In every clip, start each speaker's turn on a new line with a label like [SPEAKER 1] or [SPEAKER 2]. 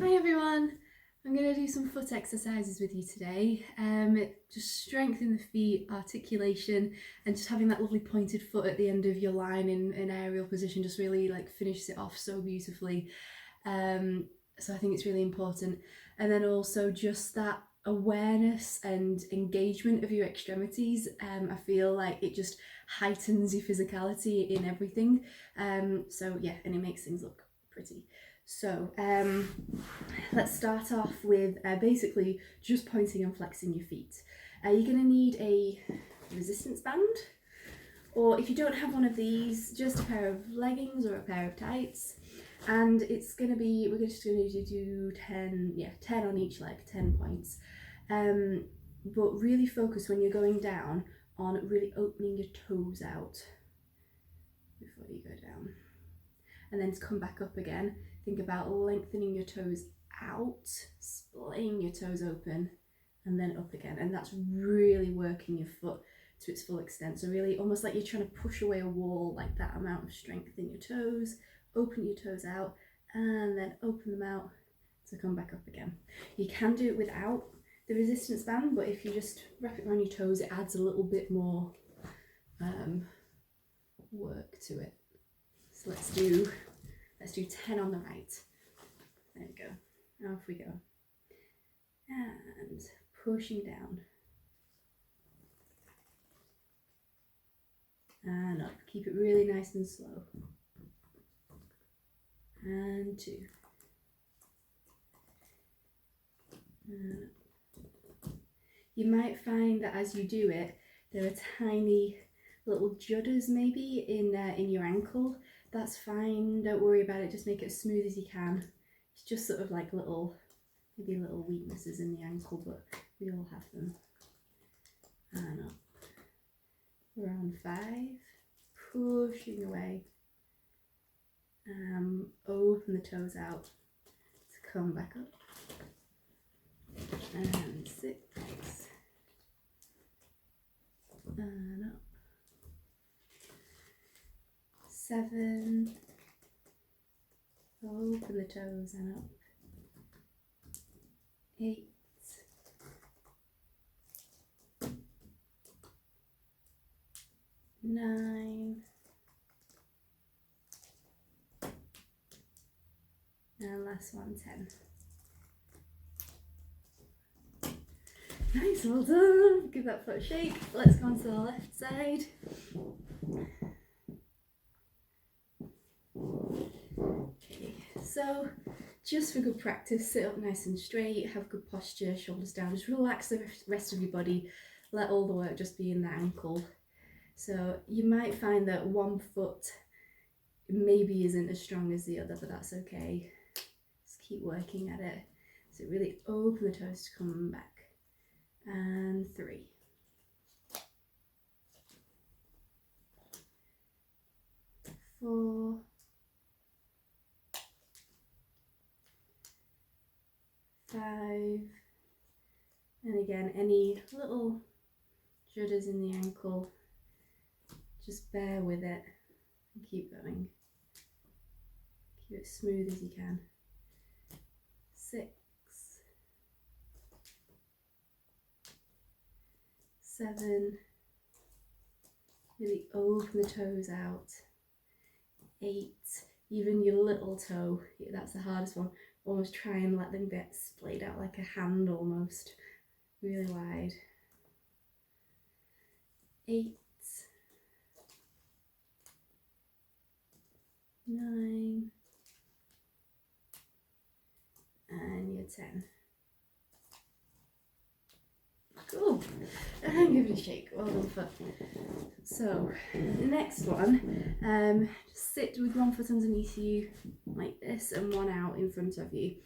[SPEAKER 1] Hi everyone, I'm going to do some foot exercises with you today. Just strengthen the feet, articulation, and just having that lovely pointed foot at the end of your line in an aerial position just really finishes it off so beautifully. So I think it's really important. And then also just that awareness and engagement of your extremities. I feel like it just heightens your physicality in everything. So yeah, and it makes things look pretty. So let's start off with basically just pointing and flexing your feet. You're going to need a resistance band, or if you don't have one of these, just a pair of leggings or a pair of tights. And it's going to be, we're just going to do 10 on each leg, 10 points. But really focus when you're going down on really opening your toes out before you go down. And then to come back up again, think about lengthening your toes out, splaying your toes open, and then up again. And that's really working your foot to its full extent. So really almost like you're trying to push away a wall, like that amount of strength in your toes, open your toes out, and then open them out to come back up again. You can do it without the resistance band, but if you just wrap it around your toes, it adds a little bit more work to it. So let's do 10 on the right. There we go. Off we go. And pushing down. And up. Keep it really nice and slow. And 2. And up. You might find that as you do it, there are tiny little judders maybe in your ankle. That's fine, don't worry about it, just make it as smooth as you can. It's just sort of like maybe little weaknesses in the ankle, but we all have them. And up. Around 5. Pushing away. Open the toes out to come back up. And 6. And up. 7. Open the toes and up. 8. 9. And last one, 10. Nice, well done. Give that foot a shake. Let's go on to the left side. Okay, so just for good practice, sit up nice and straight, have good posture, shoulders down, just relax the rest of your body, let all the work just be in the ankle. So you might find that one foot maybe isn't as strong as the other, but that's okay. Just keep working at it. So really open the toes to come back. And 3. 4. 5. And again, any little judders in the ankle, just bear with it and keep going. Keep it smooth as you can. 6. 7. Really open the toes out. 8. Even your little toe, that's the hardest one. Almost try and let them get splayed out like a hand almost. Really wide. 8. 9. And your 10. Cool. And give it a shake. Well done, foot. So the next one, just sit with one foot underneath you like this and one out in front of you.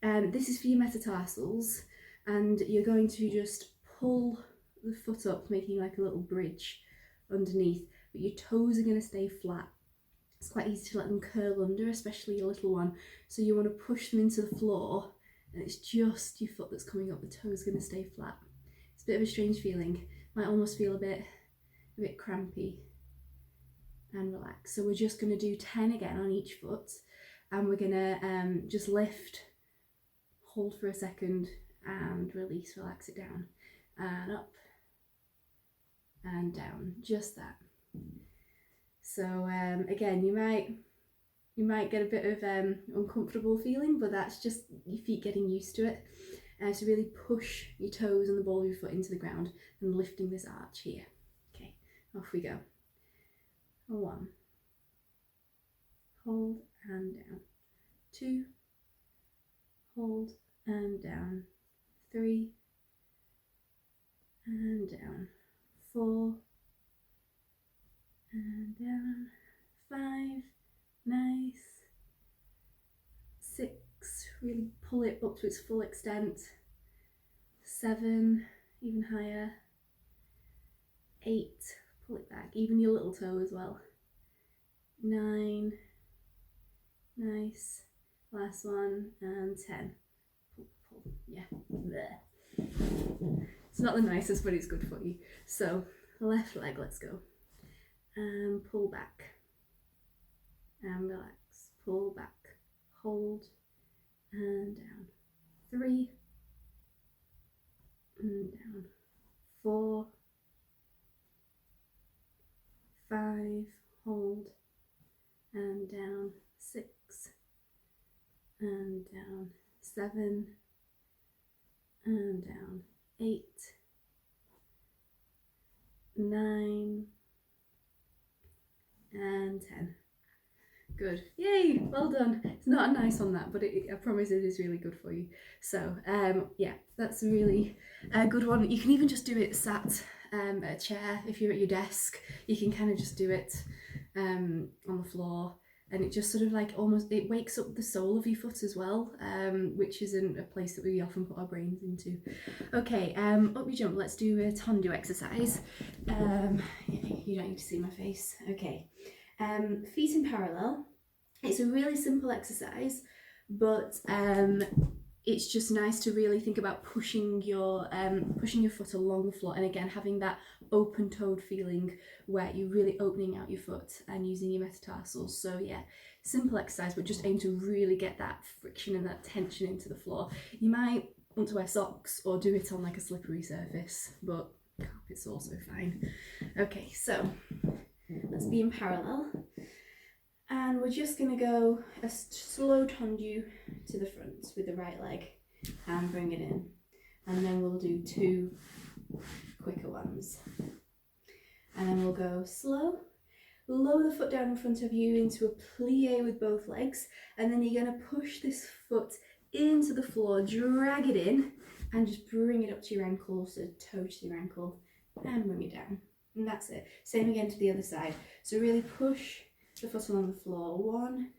[SPEAKER 1] This is for your metatarsals, and you're going to just pull the foot up, making like a little bridge underneath, but your toes are going to stay flat. It's quite easy to let them curl under, especially your little one. So you want to push them into the floor, and it's just your foot that's coming up. The toes are going to stay flat. It's a bit of a strange feeling. Might almost feel a bit crampy and relax. So we're just going to do 10 again on each foot, and we're going to just lift hold for a second and release, relax it down, and up and down, just that. So again, you might get a bit of uncomfortable feeling, but that's just your feet getting used to it. So really push your toes and the ball of your foot into the ground and lifting this arch here. Okay, off we go. 1, hold and down. 2, hold and down. 3 and down. 4 and down. 5, nice. 6, really pull it up to its full extent. 7, even higher. 8, pull it back, even your little toe as well. 9, nice. Last one, and 10. Pull, pull, yeah. There. It's not the nicest, but it's good for you. So, left leg, let's go. And pull back. And relax. Pull back. Hold. And down. 3. And down. 4. 5. Hold. And down. 6. And down. 7. And down. 8. 9. And 10. Good. Yay! Well done. It's not a nice on that, but I promise it is really good for you. So, yeah, that's a really good one. You can even just do it sat at a chair. If you're at your desk, you can kind of just do it on the floor, and it just sort of like almost, it wakes up the sole of your foot as well, which isn't a place that we often put our brains into. Okay, up you jump. Let's do a Tondu exercise. You don't need to see my face. Okay. Feet in parallel. It's a really simple exercise, but it's just nice to really think about pushing your foot along the floor, and again having that open-toed feeling where you're really opening out your foot and using your metatarsals. So yeah, simple exercise, but just aim to really get that friction and that tension into the floor. You might want to wear socks or do it on like a slippery surface, but carpet's also fine. Okay, so let's be in parallel, and we're just going to go a slow tondu to the front with the right leg and bring it in, and then we'll do 2 quicker ones, and then we'll go slow, lower the foot down in front of you into a plie with both legs, and then you're going to push this foot into the floor, drag it in, and just bring it up to your ankle, so toe to your ankle, and bring it down. And that's it. Same again to the other side. So really push the foot along the floor. 1,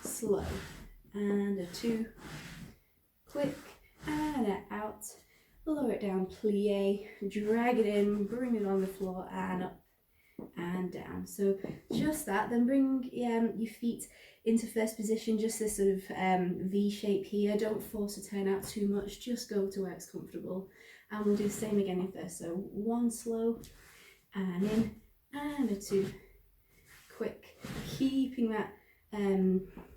[SPEAKER 1] slow, and a 2, quick, and out. Lower it down, plie, drag it in, bring it on the floor, and up and down. So just that. Then bring your feet into first position, just this sort of V shape here. Don't force a turn out too much. Just go to where it's comfortable. And we'll do the same again in first. So 1 slow, and in, and a 2, quick, keeping that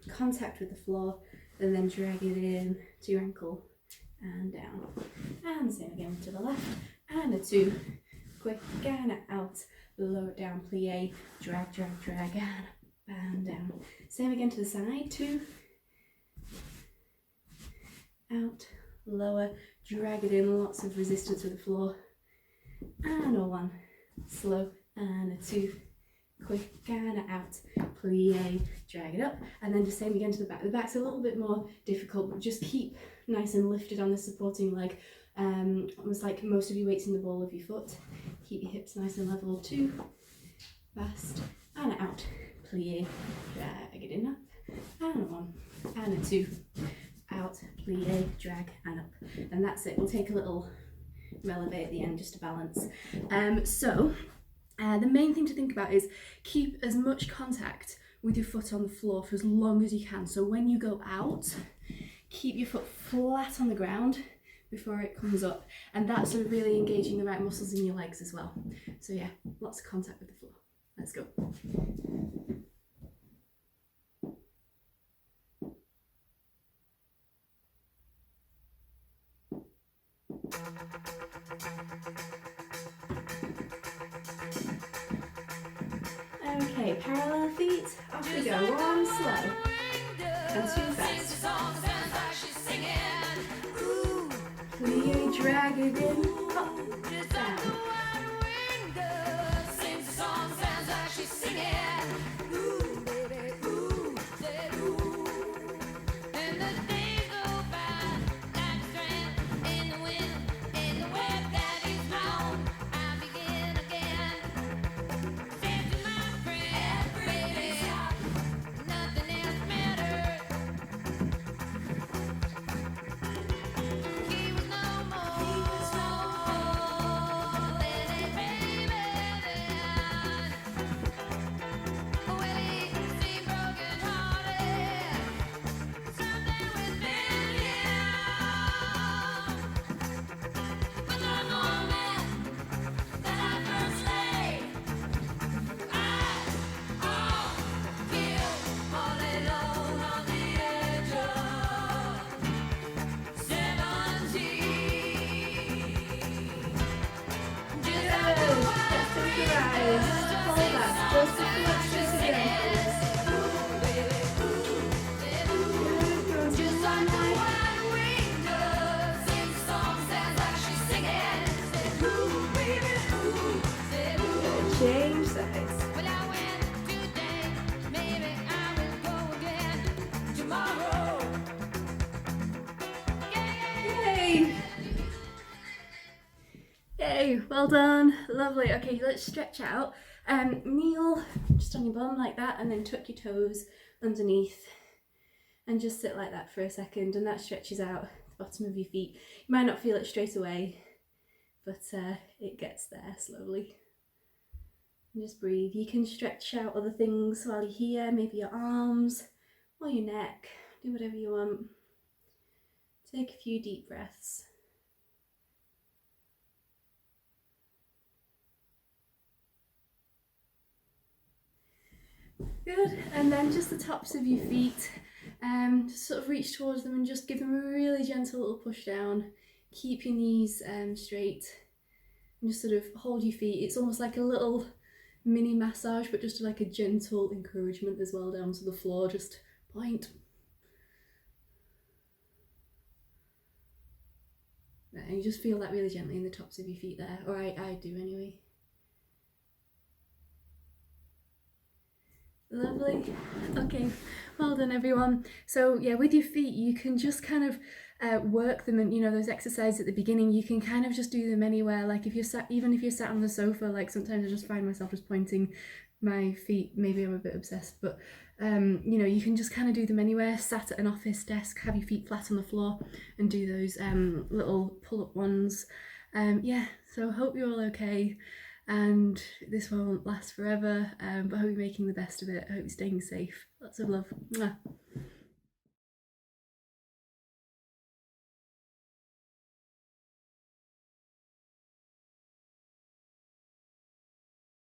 [SPEAKER 1] contact with the floor, and then drag it in to your ankle and down, and same again to the left, and a 2, quick, and out, lower it down, plie, drag, drag, drag, and down. Same again to the side. 2, out, lower, drag it in, lots of resistance with the floor, and a 1, slow, and a 2, quick, and out, plie, drag it up, and then just same again to the back. The back's a little bit more difficult, but just keep nice and lifted on the supporting leg, almost like most of your weight's in the ball of your foot. Keep your hips nice and level. 2, fast, and out, plie, drag it in, up, and a 1, and a 2, out, plie, drag, and up, and that's it. We'll take a little releve at the end just to balance. The main thing to think about is keep as much contact with your foot on the floor for as long as you can. So when you go out, keep your foot flat on the ground before it comes up, and that's sort of really engaging the right muscles in your legs as well. So yeah, lots of contact with the floor. Let's go. Okay, parallel feet, off we go, one slow and two fast. We drag it in, up, down. Change sides. Yay! Yay, well done, lovely. Okay, let's stretch out. Kneel just on your bum like that, and then tuck your toes underneath and just sit like that for a second, and that stretches out the bottom of your feet. You might not feel it straight away, but it gets there slowly. And just breathe. You can stretch out other things while you're here, maybe your arms or your neck, do whatever you want. Take a few deep breaths. Good, and then just the tops of your feet, just sort of reach towards them and just give them a really gentle little push down. Keep your knees straight and just sort of hold your feet. It's almost like a little mini massage, but just like a gentle encouragement as well down to the floor. Just point. And you just feel that really gently in the tops of your feet there, or I do anyway. Lovely. Okay, well done everyone. So yeah, with your feet you can just kind of work them, and you know those exercises at the beginning, you can kind of just do them anywhere. Like if you're sat, even if you're sat on the sofa, like sometimes I just find myself just pointing my feet. Maybe I'm a bit obsessed, but you know, you can just kind of do them anywhere. Sat at an office desk, have your feet flat on the floor and do those little pull-up ones. Yeah, so hope you're all okay. And this won't last forever, but I hope you're making the best of it. I hope you're staying safe. Lots of love. Mwah.